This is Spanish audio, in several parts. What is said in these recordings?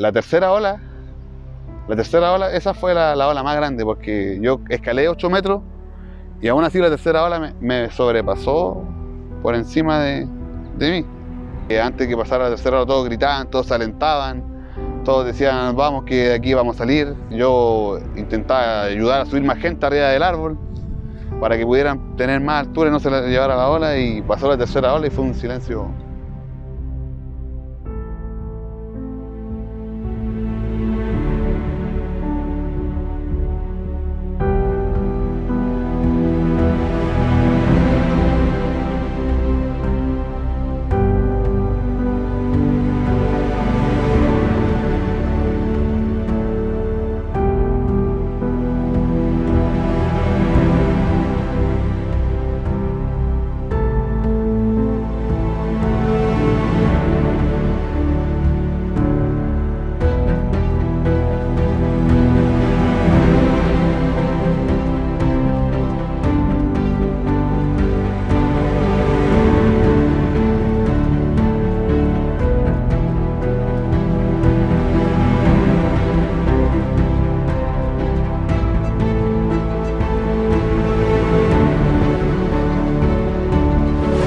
la tercera ola, esa fue la ola más grande, porque yo escalé 8 metros y aún así la tercera ola me sobrepasó por encima de mí. Antes que pasara la tercera ola todos gritaban, todos se alentaban, todos decían vamos que de aquí vamos a salir. Yo intentaba ayudar a subir más gente arriba del árbol para que pudieran tener más altura y no se la llevara la ola, y pasó la tercera ola y fue un silencio.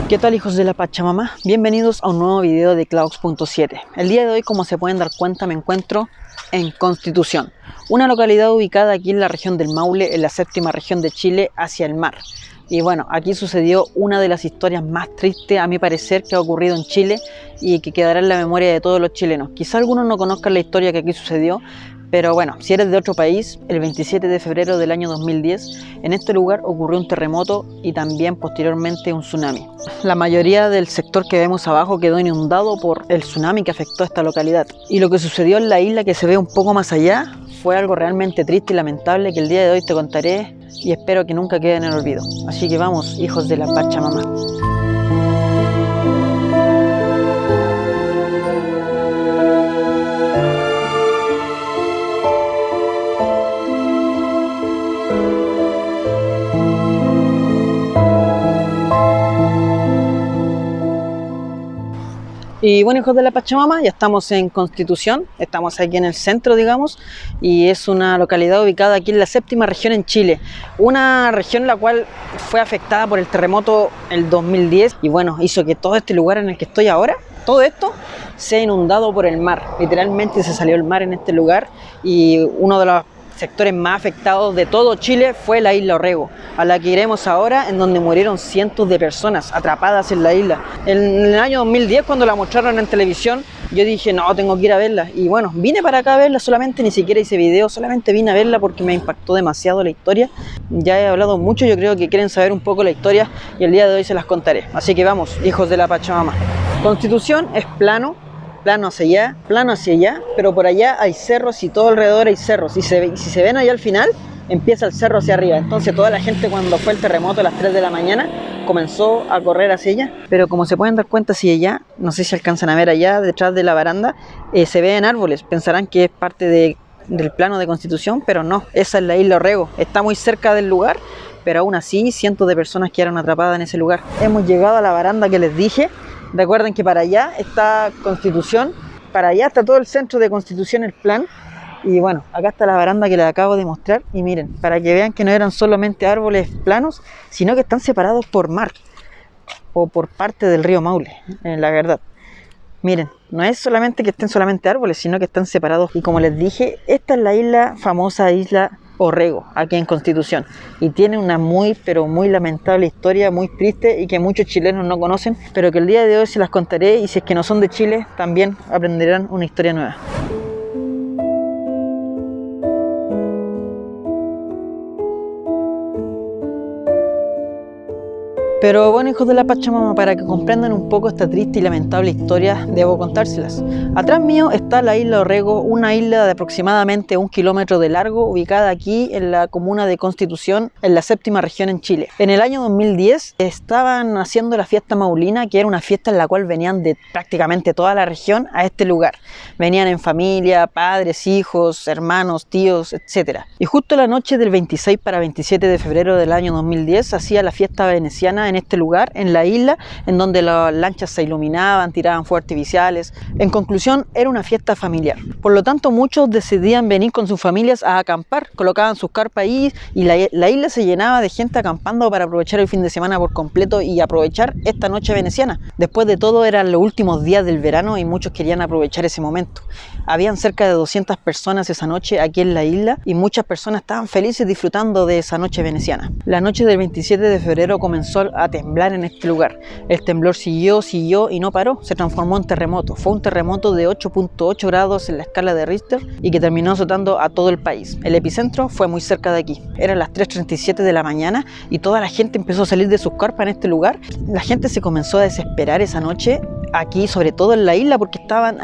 ¿Qué tal, hijos de la Pachamama? Bienvenidos a un nuevo video de Clouds.7. El día de hoy, como se pueden dar cuenta, me encuentro en Constitución, una localidad ubicada aquí en la región del Maule, en la séptima región de Chile, hacia el mar. Y bueno, aquí sucedió una de las historias más tristes, a mi parecer, que ha ocurrido en Chile y que quedará en la memoria de todos los chilenos. Quizá algunos no conozcan la historia que aquí sucedió, pero bueno, si eres de otro país, el 27 de febrero del año 2010, en este lugar ocurrió un terremoto y también posteriormente un tsunami. La mayoría del sector que vemos abajo quedó inundado por el tsunami que afectó a esta localidad. Y lo que sucedió en la isla, que se ve un poco más allá, fue algo realmente triste y lamentable que el día de hoy te contaré y espero que nunca quede en el olvido. Así que vamos, hijos de la Pachamama. Y bueno, hijos de la Pachamama, ya estamos en Constitución, estamos aquí en el centro, digamos, y es una localidad ubicada aquí en la séptima región en Chile, una región la cual fue afectada por el terremoto el 2010 y bueno, hizo que todo este lugar en el que estoy ahora, todo esto, sea inundado por el mar. Literalmente se salió el mar en este lugar y uno de los sectores más afectados de todo Chile fue la isla Orrego, a la que iremos ahora, en donde murieron cientos de personas atrapadas en la isla. En el año 2010, cuando la mostraron en televisión, yo dije, no, tengo que ir a verla. Y bueno, vine para acá a verla solamente, ni siquiera hice video, solamente vine a verla porque me impactó demasiado la historia. Ya he hablado mucho, yo creo que quieren saber un poco la historia y el día de hoy se las contaré. Así que vamos, hijos de la Pachamama. Constitución es plano hacia allá, pero por allá hay cerros y todo alrededor hay cerros. Y si se ven allá al final, empieza el cerro hacia arriba. Entonces toda la gente, cuando fue el terremoto a las 3 de la mañana, comenzó a correr hacia allá. Pero como se pueden dar cuenta, si allá, no sé si alcanzan a ver allá detrás de la baranda, se ven árboles. Pensarán que es parte del plano de Constitución, pero no, esa es la isla Orrego. Está muy cerca del lugar, pero aún así cientos de personas quedaron atrapadas en ese lugar. Hemos llegado a la baranda que les dije. Recuerden que para allá está Constitución, para allá está todo el centro de Constitución, el plan. Y bueno, acá está la baranda que les acabo de mostrar. Y miren, para que vean que no eran solamente árboles planos, sino que están separados por mar o por parte del río Maule, la verdad. Miren, no es solamente que estén solamente árboles, sino que están separados. Y como les dije, esta es la isla, famosa isla Orrego, aquí en Constitución, y tiene una muy pero muy lamentable historia, muy triste y que muchos chilenos no conocen, pero que el día de hoy se las contaré, y si es que no son de Chile también aprenderán una historia nueva. Pero bueno, hijos de la Pachamama, para que comprendan un poco esta triste y lamentable historia, debo contárselas. Atrás mío está la isla Orrego, una isla de aproximadamente 1 kilómetro de largo, ubicada aquí en la comuna de Constitución, en la séptima región en Chile. En el año 2010 estaban haciendo la fiesta maulina, que era una fiesta en la cual venían de prácticamente toda la región a este lugar. Venían en familia, padres, hijos, hermanos, tíos, etc. Y justo la noche del 26 para 27 de febrero del año 2010 hacía la fiesta veneciana en este lugar, en la isla, en donde las lanchas se iluminaban, tiraban fuegos artificiales. En conclusión, era una fiesta familiar. Por lo tanto, muchos decidían venir con sus familias a acampar, colocaban sus carpas ahí y la isla se llenaba de gente acampando para aprovechar el fin de semana por completo y aprovechar esta noche veneciana. Después de todo, eran los últimos días del verano y muchos querían aprovechar ese momento. Habían cerca de 200 personas esa noche aquí en la isla y muchas personas estaban felices disfrutando de esa noche veneciana. La noche del 27 de febrero comenzó a temblar en este lugar. El temblor siguió y no paró, se transformó en terremoto. Fue un terremoto de 8.8 grados en la escala de Richter y que terminó azotando a todo el país. El epicentro fue muy cerca de aquí. Eran las 3:37 de la mañana y toda la gente empezó a salir de sus carpas en este lugar. La gente se comenzó a desesperar esa noche aquí, sobre todo en la isla, porque estaban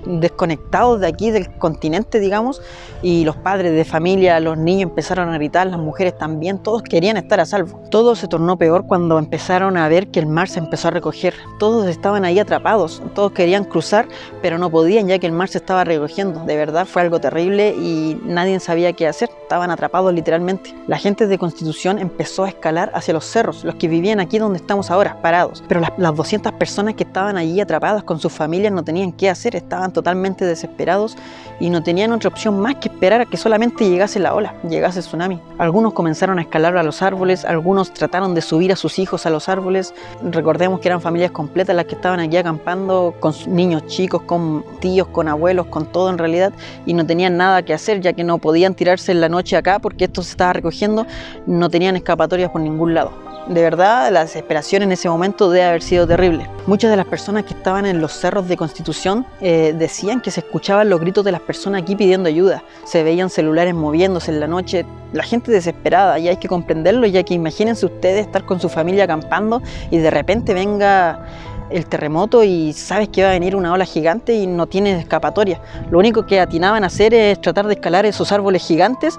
desconectados de aquí, del continente, digamos, y los padres de familia, los niños empezaron a gritar, las mujeres también, todos querían estar a salvo. Todo se tornó peor cuando empezaron a ver que el mar se empezó a recoger. Todos estaban ahí atrapados, todos querían cruzar, pero no podían ya que el mar se estaba recogiendo. De verdad fue algo terrible y nadie sabía qué hacer, estaban atrapados literalmente. La gente de Constitución empezó a escalar hacia los cerros, los que vivían aquí donde estamos ahora, parados. Pero las 200 personas que estaban allí atrapadas con sus familias no tenían qué hacer, estaban totalmente desesperados y no tenían otra opción más que esperar a que solamente llegase la ola, llegase el tsunami. Algunos comenzaron a escalar a los árboles, algunos trataron de subir a sus hijos a los árboles. Recordemos que eran familias completas las que estaban aquí acampando, con niños chicos, con tíos, con abuelos, con todo en realidad, y no tenían nada que hacer ya que no podían tirarse en la noche acá porque esto se estaba recogiendo, no tenían escapatorias por ningún lado. De verdad, la desesperación en ese momento debe haber sido terrible. Muchas de las personas que estaban en los cerros de Constitución decían que se escuchaban los gritos de las personas aquí pidiendo ayuda. Se veían celulares moviéndose en la noche, la gente desesperada, y hay que comprenderlo, ya que imagínense ustedes estar con su familia acampando y de repente venga el terremoto y sabes que va a venir una ola gigante y no tienes escapatoria. Lo único que atinaban a hacer es tratar de escalar esos árboles gigantes,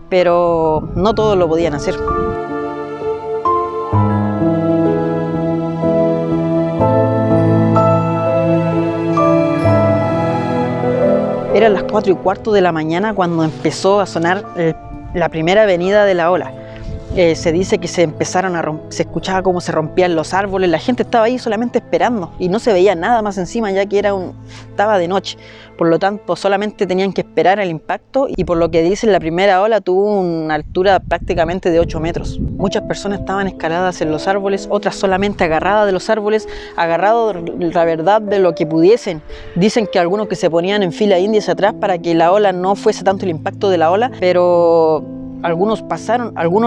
pero no todos lo podían hacer. Eran las 4:15 de la mañana cuando empezó a sonar la primera venida de la ola. Se dice que se escuchaba cómo se rompían los árboles, la gente estaba ahí solamente esperando y no se veía nada más encima ya que estaba de noche. Por lo tanto, solamente tenían que esperar el impacto y por lo que dicen, la primera ola tuvo una altura prácticamente de 8 metros. Muchas personas estaban escaladas en los árboles, otras solamente agarradas de los árboles, agarrados la verdad de lo que pudiesen. Dicen que algunos que se ponían en fila india hacia atrás para que la ola no fuese tanto el impacto de la ola, pero algunos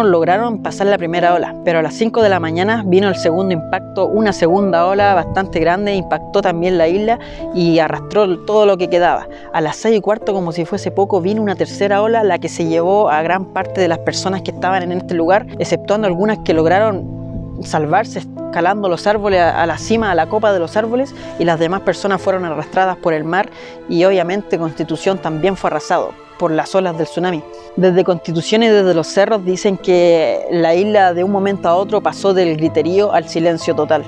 lograron pasar la primera ola, pero a las 5 de la mañana vino el segundo impacto, una segunda ola bastante grande, impactó también la isla y arrastró todo lo que quedaba. A las 6:15, como si fuese poco, vino una tercera ola, la que se llevó a gran parte de las personas que estaban en este lugar, exceptuando algunas que lograron salvarse escalando los árboles a la cima, a la copa de los árboles, y las demás personas fueron arrastradas por el mar y obviamente Constitución también fue arrasado por las olas del tsunami. Desde Constitución y desde los cerros dicen que la isla de un momento a otro pasó del griterío al silencio total.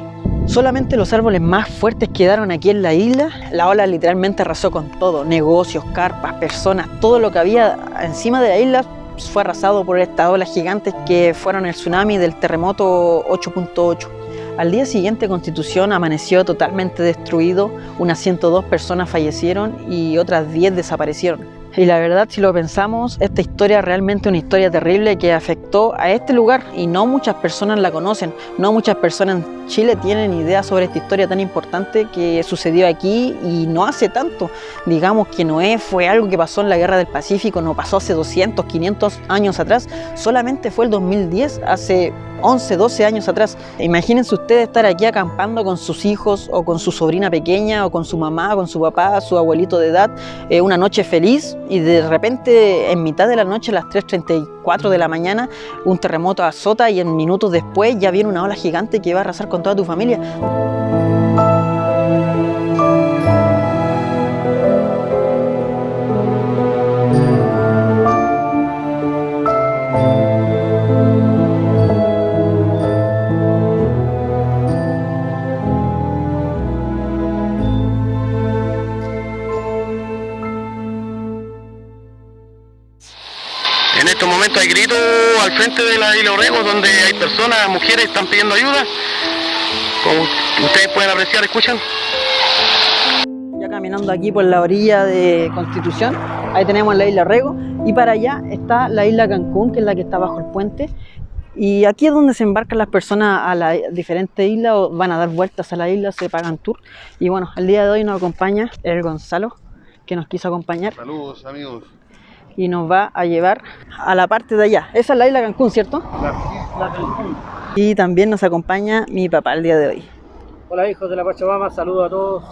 Solamente los árboles más fuertes quedaron aquí en la isla. La ola literalmente arrasó con todo, negocios, carpas, personas, todo lo que había encima de la isla fue arrasado por estas olas gigantes que fueron el tsunami del terremoto 8.8. Al día siguiente Constitución amaneció totalmente destruido, unas 102 personas fallecieron y otras 10 desaparecieron. Y la verdad, si lo pensamos, esta historia es realmente una historia terrible que afectó a este lugar y no muchas personas la conocen, no muchas personas en Chile tienen idea sobre esta historia tan importante que sucedió aquí y no hace tanto. Digamos que Noé fue algo que pasó en la Guerra del Pacífico, no pasó hace 200, 500 años atrás, solamente fue el 2010, hace 11, 12 años atrás. Imagínense ustedes estar aquí acampando con sus hijos o con su sobrina pequeña o con su mamá, con su papá, su abuelito de edad, una noche feliz y de repente en mitad de la noche a las 3:34 de la mañana un terremoto azota y en minutos después ya viene una ola gigante que va a arrasar con toda tu familia. En estos momentos hay gritos al frente de la isla Orrego, donde hay personas, mujeres, están pidiendo ayuda. Como ustedes pueden apreciar, escuchan. Ya caminando aquí por la orilla de Constitución, ahí tenemos la isla Orrego, y para allá está la isla Cancún, que es la que está bajo el puente. Y aquí es donde se embarcan las personas a las diferentes islas, o van a dar vueltas a la isla, se pagan tour. Y bueno, el día de hoy nos acompaña el Gonzalo, que nos quiso acompañar. Saludos, amigos. Y nos va a llevar a la parte de allá. Esa es la isla Cancún, ¿cierto? La Cancún. Y también nos acompaña mi papá el día de hoy. Hola hijos de la Pachamama, saludos a todos.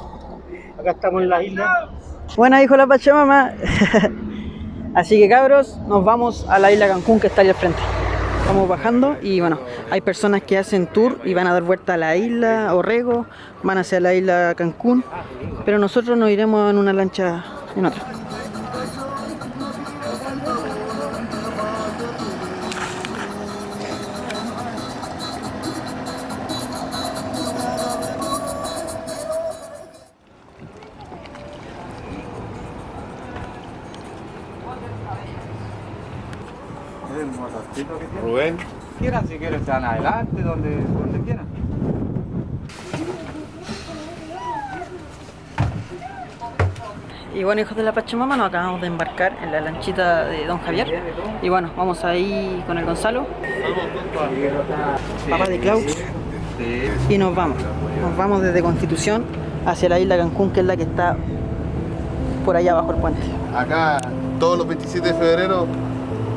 Acá estamos en la isla. Buena, hijo de la Pachamama. Así que cabros, nos vamos a la isla Cancún, que está ahí al frente. Vamos bajando y bueno, hay personas que hacen tour y van a dar vuelta a la isla Orrego, van hacia la isla Cancún, pero nosotros nos iremos en una lancha en otra. Rubén. Quieran, si quieren, se van adelante, donde quieran. Y bueno, hijos de la Pachamama, nos acabamos de embarcar en la lanchita de Don Javier. Y bueno, vamos ahí con el Gonzalo, papá de Clau. Y nos vamos desde Constitución hacia la isla Cancún, que es la que está por allá bajo el puente. Acá, todos los 27 de febrero,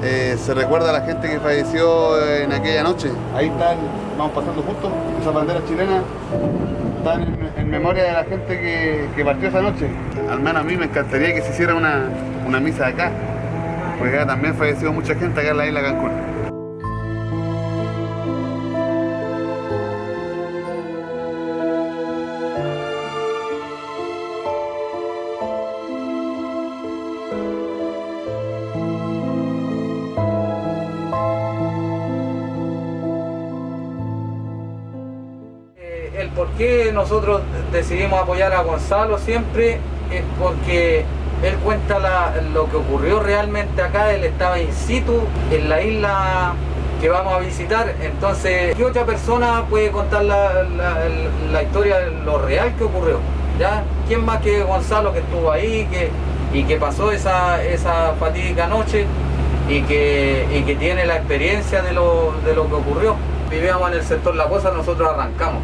se recuerda a la gente que falleció en aquella noche. Ahí están, vamos pasando juntos, esas banderas chilenas están en memoria de la gente que partió esa noche. Al menos a mí me encantaría que se hiciera una misa acá, porque acá también falleció mucha gente acá en la isla Cancún. El por qué nosotros decidimos apoyar a Gonzalo siempre es porque él cuenta lo que ocurrió realmente acá. Él estaba in situ en la isla que vamos a visitar. Entonces, ¿qué otra persona puede contar la historia de lo real que ocurrió? ¿Ya? ¿Quién más que Gonzalo, que estuvo ahí y que pasó esa fatídica noche y que tiene la experiencia de lo que ocurrió? Vivíamos en el sector La Poza, nosotros arrancamos.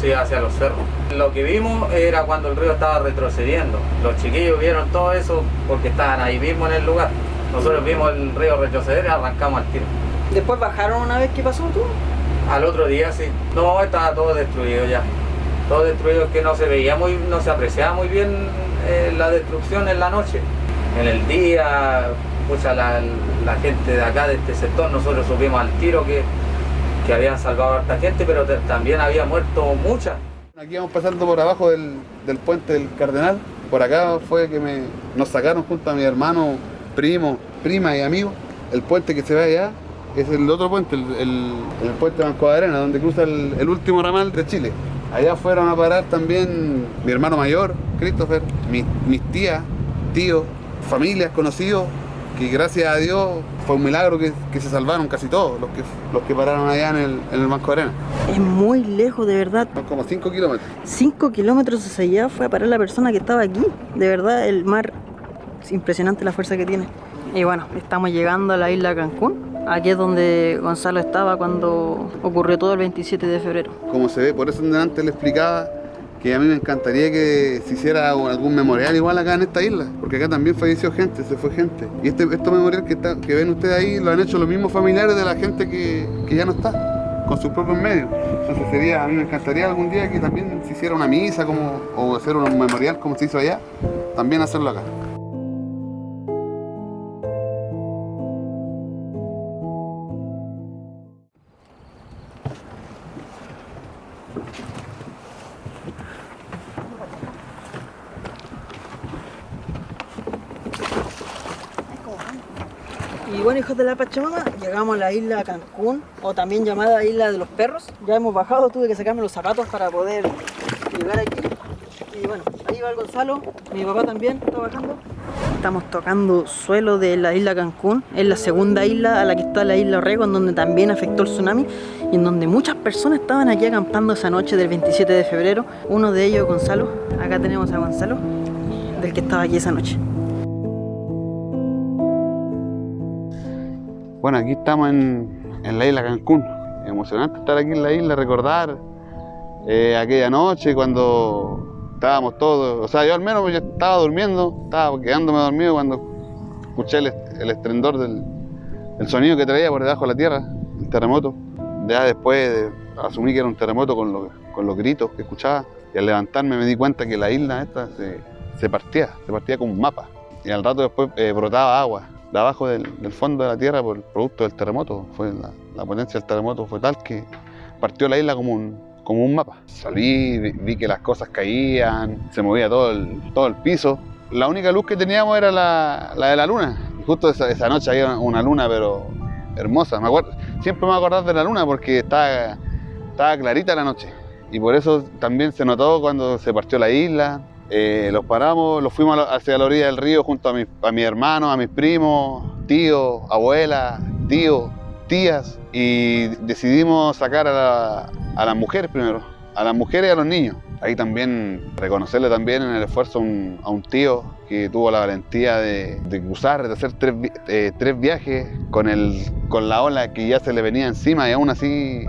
Sí, hacia los cerros. Lo que vimos era cuando el río estaba retrocediendo. Los chiquillos vieron todo eso porque estaban ahí mismo en el lugar. Nosotros vimos el río retroceder y arrancamos al tiro. ¿Después bajaron una vez que pasó tú? Al otro día sí. No, estaba todo destruido ya. Todo destruido, que no se veía no se apreciaba muy bien la destrucción en la noche. En el día, pucha, la gente de acá, de este sector, nosotros supimos al tiro que habían salvado a harta gente, pero también había muerto mucha. Aquí vamos pasando por abajo del puente del Cardenal. Por acá fue que nos sacaron junto a mi hermano, primo, prima y amigo. El puente que se ve allá es el otro puente, el puente Banco de Arena, donde cruza el último ramal de Chile. Allá fueron a parar también mi hermano mayor, Christopher, mis tías, tíos, familias, conocidos, que gracias a Dios fue un milagro que se salvaron casi todos los que pararon allá en el Banco de Arena. Es muy lejos, de verdad. Son como 5 kilómetros. 5 kilómetros hacia allá fue a parar la persona que estaba aquí. De verdad, el mar es impresionante la fuerza que tiene. Y bueno, estamos llegando a la isla Cancún. Aquí es donde Gonzalo estaba cuando ocurrió todo el 27 de febrero. Como se ve, por eso antes le explicaba que a mí me encantaría que se hiciera algún memorial igual acá en esta isla, porque acá también falleció gente, se fue gente. Y estos memoriales que ven ustedes ahí lo han hecho los mismos familiares de la gente que ya no está, con sus propios medios. Entonces a mí me encantaría algún día que también se hiciera una misa o hacer un memorial como se hizo allá, también hacerlo acá. Y bueno, hijos de la Pachamama, llegamos a la isla Cancún, o también llamada Isla de los Perros. Ya hemos bajado, tuve que sacarme los zapatos para poder llegar aquí. Y Bueno, ahí va el Gonzalo, mi papá también está bajando. Estamos tocando suelo de la isla Cancún, es la segunda isla a la que está la isla Orrego, en donde también afectó el tsunami y en donde muchas personas estaban aquí acampando esa noche del 27 de febrero. Uno de ellos, Gonzalo, acá tenemos a Gonzalo, del que estaba aquí esa noche. Bueno, aquí estamos en la isla Cancún. Emocionante estar aquí en la isla, recordar aquella noche cuando estábamos todos, o sea, yo al menos yo estaba durmiendo, estaba quedándome dormido cuando escuché el estrendor del sonido que traía por debajo de la tierra, el terremoto. Ya después asumí que era un terremoto con los gritos que escuchaba, y al levantarme me di cuenta que la isla esta se partía como un mapa, y al rato después brotaba agua de abajo del fondo de la tierra por el producto del terremoto. Fue la potencia del terremoto fue tal que partió la isla como un mapa. Salí, vi que las cosas caían, se movía todo el piso. La única luz que teníamos era la de la luna. Y justo esa noche había una luna, pero hermosa. Siempre me voy a acordar de la luna porque estaba clarita la noche. Y por eso también se notó cuando se partió la isla. Los paramos, los fuimos hacia la orilla del río junto a mis hermanos, a mis primos, tíos, abuelas, tíos, tías, y decidimos sacar a las mujeres primero, a las mujeres y a los niños. Ahí también reconocerle también en el esfuerzo a un tío que tuvo la valentía de cruzar, de hacer tres viajes con la ola que ya se le venía encima, y aún así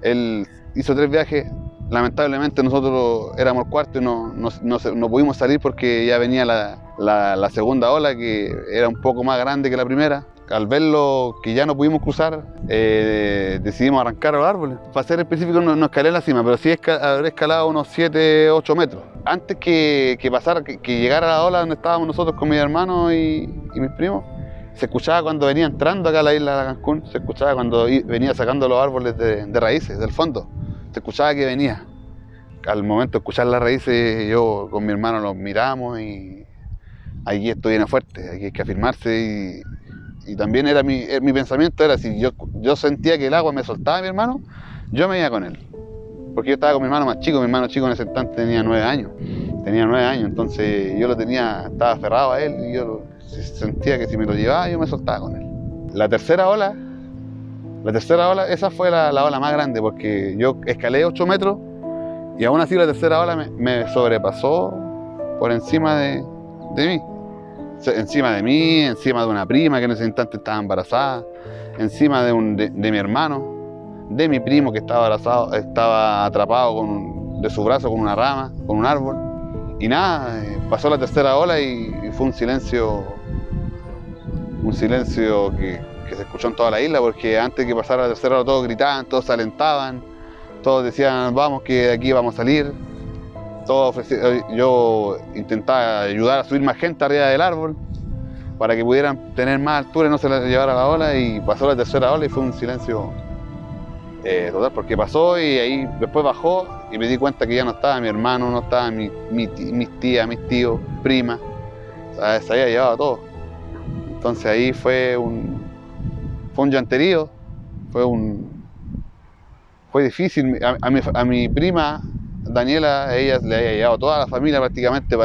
él hizo 3 viajes. Lamentablemente nosotros éramos el cuarto y no pudimos salir porque ya venía la segunda ola, que era un poco más grande que la primera. Al verlo que ya no pudimos cruzar, decidimos arrancar a los árboles. Para ser específico no escalé en la cima, pero sí habré escalado unos 7, 8 metros. Antes que pasara, que llegara la ola donde estábamos nosotros con mis hermanos y mis primos, se escuchaba cuando venía entrando acá a la isla de Cancún, se escuchaba cuando venía sacando los árboles de raíces, del fondo. Se escuchaba que venía. Al momento de escuchar las raíces, yo con mi hermano los miramos y aquí esto viene fuerte, aquí hay que afirmarse. Y también era mi pensamiento era, si yo sentía que el agua me soltaba a mi hermano, yo me iba con él. Porque yo estaba con mi hermano más chico, mi hermano chico en ese instante tenía 9 años. Entonces yo estaba aferrado a él y yo sentía que si me lo llevaba, yo me soltaba con él. La tercera ola, esa fue la ola más grande, porque yo escalé 8 metros y aún así la tercera ola me sobrepasó por encima de mí. Encima de mí, encima de una prima que en ese instante estaba embarazada, encima de mi hermano, de mi primo que estaba atrapado de su brazo con una rama, con un árbol. Y nada, pasó la tercera ola y fue un silencio que se escuchó en toda la isla, porque antes de que pasara la tercera ola todos gritaban, todos se alentaban, todos decían vamos que de aquí vamos a salir. Yo intentaba ayudar a subir más gente arriba del árbol para que pudieran tener más altura y no se les llevara la ola, y pasó la tercera ola y fue un silencio total, porque pasó y ahí después bajó y me di cuenta que ya no estaba mi hermano, no estaba mis tías, mis tíos, primas, se había llevado a todo. Entonces ahí fue un llanterío, fue difícil. A mi prima Daniela, ella le había llevado toda la familia prácticamente,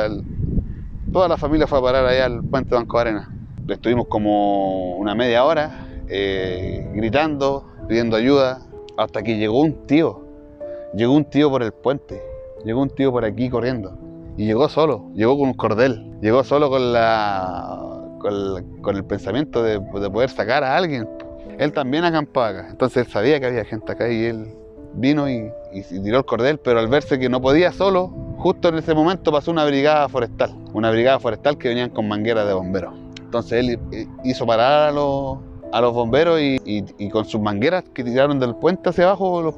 toda la familia fue a parar allá al puente Banco Arenas. Estuvimos como una media hora gritando, pidiendo ayuda, hasta que llegó un tío por el puente, llegó un tío por aquí corriendo, y llegó solo, llegó con un cordel, llegó solo con el pensamiento de poder sacar a alguien. Él también acampaba acá, entonces él sabía que había gente acá y él vino y tiró el cordel, pero al verse que no podía solo, justo en ese momento pasó una brigada forestal que venían con mangueras de bomberos. Entonces él hizo parar a los bomberos y con sus mangueras que tiraron del puente hacia abajo los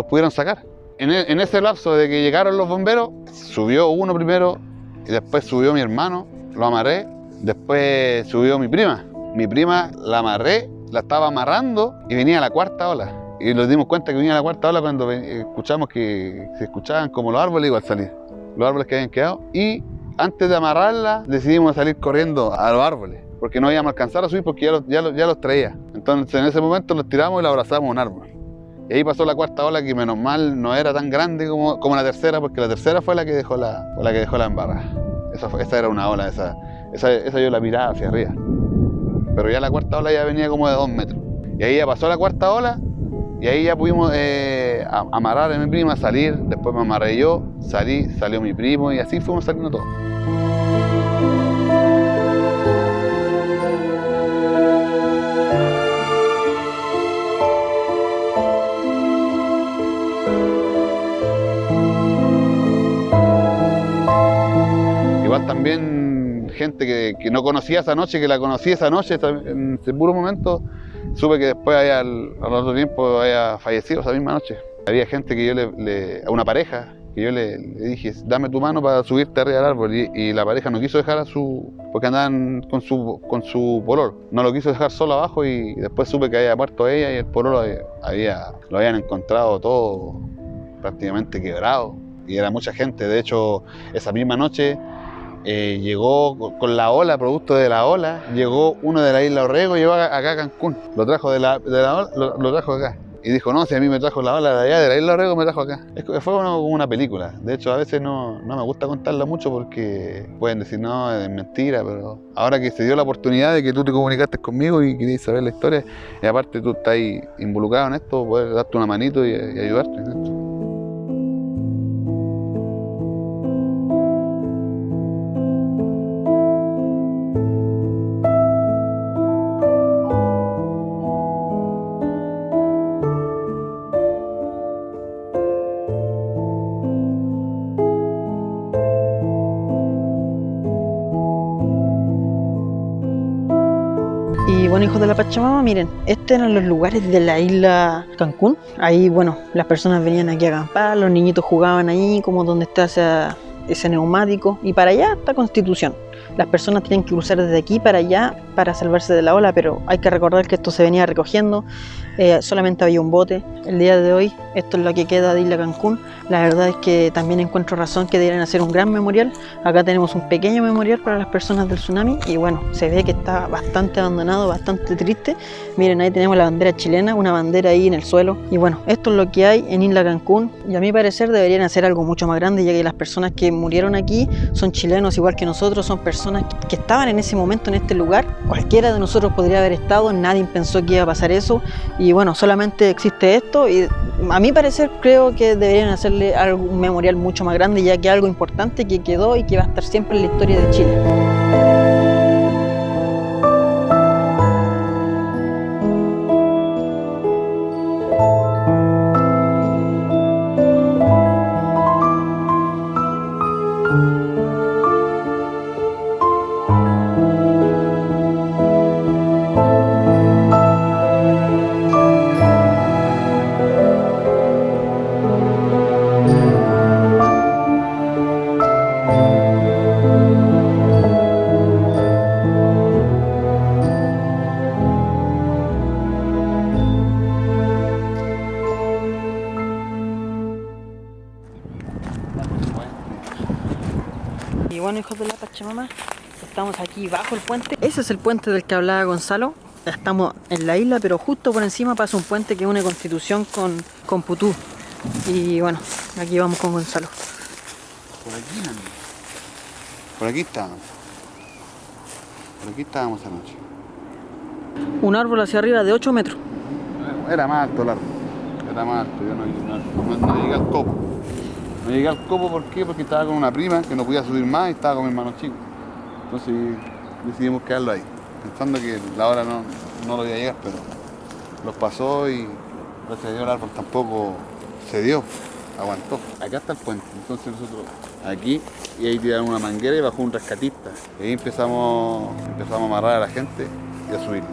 pudieron sacar. En ese lapso de que llegaron los bomberos, subió uno primero y después subió mi hermano, lo amarré, después subió mi prima. Mi prima la amarré, la estaba amarrando y venía la cuarta ola. Y nos dimos cuenta que venía la cuarta ola cuando escuchamos que se escuchaban como los árboles iban a salir, los árboles que habían quedado. Y antes de amarrarla decidimos salir corriendo a los árboles, porque no íbamos a alcanzar a subir porque ya los traía. Entonces en ese momento los tiramos y los abrazamos a un árbol. Y ahí pasó la cuarta ola, que menos mal no era tan grande como la tercera, porque la tercera fue la que dejó la embarrada. Esa era una ola, esa yo la miraba hacia arriba. Pero ya la cuarta ola ya venía como de 2 metros. Y ahí ya pasó la cuarta ola, y ahí ya pudimos amarrar a mi prima, salir, después me amarré yo, salió mi primo, y así fuimos saliendo todos. Igual también gente que no conocía esa noche, que la conocí esa noche, en ese puro momento supe que después al otro tiempo había fallecido esa misma noche. Había gente que yo a una pareja, que yo le dije, dame tu mano para subirte arriba del árbol, y la pareja no quiso dejar porque andaban con su pololo, no lo quiso dejar solo abajo, y después supe que había muerto ella y el pololo lo habían encontrado todo prácticamente quebrado, y era mucha gente. De hecho, esa misma noche llegó con la ola, producto de la ola, llegó uno de la isla Orrego, llegó acá a Cancún, lo trajo de la ola, lo trajo acá. Y dijo, no, si a mí me trajo la ola de allá, de la isla Orrego, me trajo acá. Fue como una película. De hecho, a veces no me gusta contarla mucho porque pueden decir, no, es mentira, pero ahora que se dio la oportunidad de que tú te comunicaste conmigo y querías saber la historia, y aparte tú estás ahí involucrado en esto, poder darte una manito y ayudarte en esto. Y bueno, hijos de la Pachamama, miren, estos eran los lugares de la isla Cancún. Ahí, bueno, las personas venían aquí a acampar, los niñitos jugaban ahí, como donde está ese neumático, y para allá está Constitución. Las personas tienen que cruzar desde aquí para allá para salvarse de la ola, pero hay que recordar que esto se venía recogiendo, solamente había un bote. El día de hoy, esto es lo que queda de Isla Cancún. La verdad es que también encuentro razón que deberían hacer un gran memorial. Acá tenemos un pequeño memorial para las personas del tsunami, y bueno, se ve que está bastante abandonado, bastante triste. Miren, ahí tenemos la bandera chilena, una bandera ahí en el suelo, y bueno, esto es lo que hay en Isla Cancún, y a mi parecer deberían hacer algo mucho más grande, ya que las personas que murieron aquí son chilenos igual que nosotros, son personas que estaban en ese momento en este lugar. Cualquiera de nosotros podría haber estado, nadie pensó que iba a pasar eso, y bueno, solamente existe esto, y a mi parecer creo que deberían hacerle un memorial mucho más grande, ya que algo importante que quedó y que va a estar siempre en la historia de Chile. Y bueno, hijos de la Pachamama, estamos aquí bajo el puente. Ese es el puente del que hablaba Gonzalo. Estamos en la isla, pero justo por encima pasa un puente que une Constitución con Putú. Y bueno, aquí vamos con Gonzalo. Por aquí estábamos. Por aquí estábamos anoche. Un árbol hacia arriba de 8 metros. Era más alto el árbol. Era más alto. Yo no llegué al copo. No llegué al copo, ¿por qué? Porque estaba con una prima que no podía subir más y estaba con mi hermano chico. Entonces decidimos quedarlo ahí, pensando que la hora no lo iba a llegar, pero los pasó y gracias a Dios el árbol tampoco se dio, aguantó. Acá está el puente, entonces nosotros aquí, y ahí tiraron una manguera y bajó un rescatista. Y ahí empezamos a amarrar a la gente y a subirla.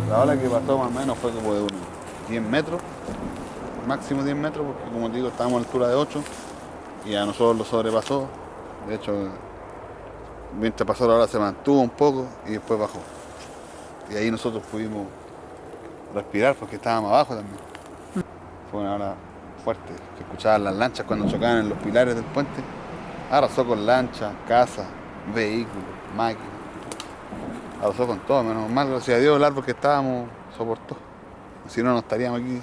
La ola que pasó más o menos fue como de unos 10 metros, máximo 10 metros, porque como te digo, estábamos a la altura de 8 y a nosotros lo sobrepasó. De hecho, mientras pasó la ola se mantuvo un poco y después bajó. Y ahí nosotros pudimos respirar porque estábamos abajo también. Fue una hora fuerte. Se escuchaban las lanchas cuando chocaban en los pilares del puente. Arrasó con lanchas, casas, vehículos, máquinas. Arrasó con todo, menos mal, gracias a Dios, el árbol que estábamos soportó. Si no, no estaríamos aquí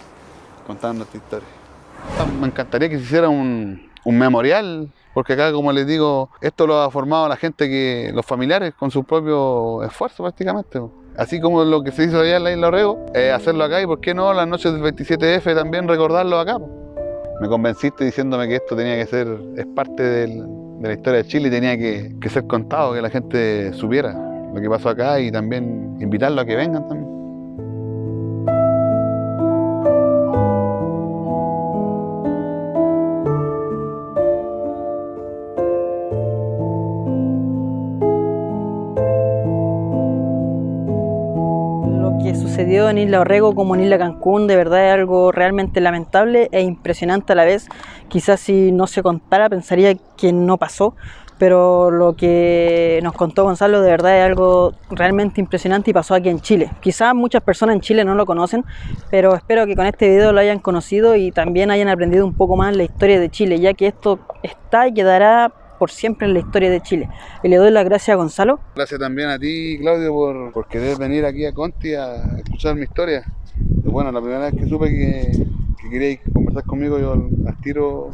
contando esta historia. Me encantaría que se hiciera un memorial, porque acá, como les digo, esto lo ha formado la gente, los familiares, con su propio esfuerzo prácticamente. Así como lo que se hizo allá en la Isla Orrego, hacerlo acá, y por qué no las noches del 27F también recordarlo acá. Me convenciste diciéndome que esto tenía que ser, es parte de la historia de Chile y tenía que ser contado, que la gente supiera lo que pasó acá y también invitarlo a que vengan también. Sucedió en Isla Orrego como en Isla Cancún, de verdad es algo realmente lamentable e impresionante a la vez. Quizás si no se contara pensaría que no pasó, pero lo que nos contó Gonzalo de verdad es algo realmente impresionante y pasó aquí en Chile. Quizás muchas personas en Chile no lo conocen, pero espero que con este video lo hayan conocido y también hayan aprendido un poco más la historia de Chile, ya que esto está y quedará por siempre en la historia de Chile. Y le doy las gracias a Gonzalo. Gracias también a ti, Claudio, por querer venir aquí a Conti a escuchar mi historia. Bueno, la primera vez que supe que queríais conversar conmigo, yo al tiro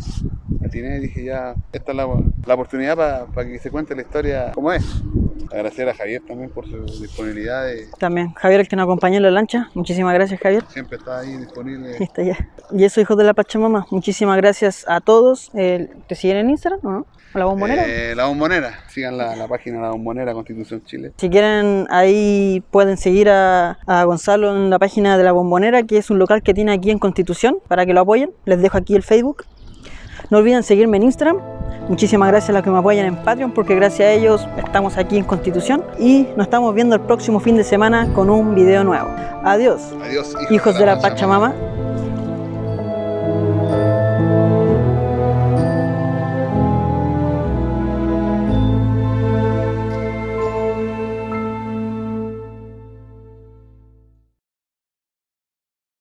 atiné y dije ya, esta es la oportunidad para que se cuente la historia como es. Agradecer a Javier también por su disponibilidad. También, Javier, el que nos acompañó en la lancha. Muchísimas gracias, Javier. Siempre está ahí disponible. Está ya. Y eso, hijos de la Pachamama. Muchísimas gracias a todos. ¿Te siguen en Instagram o no? ¿La Bombonera? La Bombonera. Sigan la página La Bombonera, Constitución Chile. Si quieren, ahí pueden seguir a Gonzalo en la página de La Bombonera, que es un local que tiene aquí en Constitución, para que lo apoyen. Les dejo aquí el Facebook. No olviden seguirme en Instagram. Muchísimas gracias a los que me apoyan en Patreon, porque gracias a ellos estamos aquí en Constitución. Y nos estamos viendo el próximo fin de semana con un video nuevo. Adiós. Adiós, hijos de la Pachamama.